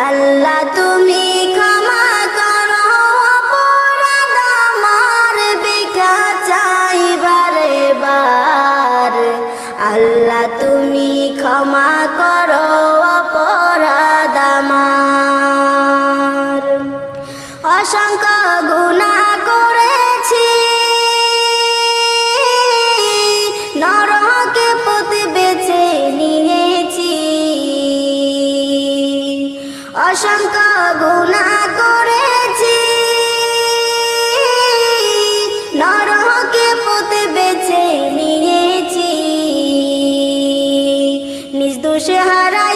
আল্লাহ তুমি ক্ষমা করো অপরাধ আমার, ভিক্ষা চাই বারে বার। আল্লাহ তুমি ক্ষমা করো অপরাধ আমার। অসংখ্য গুনাহ করেছি, নরকে পথ বেছে নিয়েছি। অসংখ্য গুনাহ করেছি, নরকে পথ বেছে নিয়েছি। নিজ দোষে হারা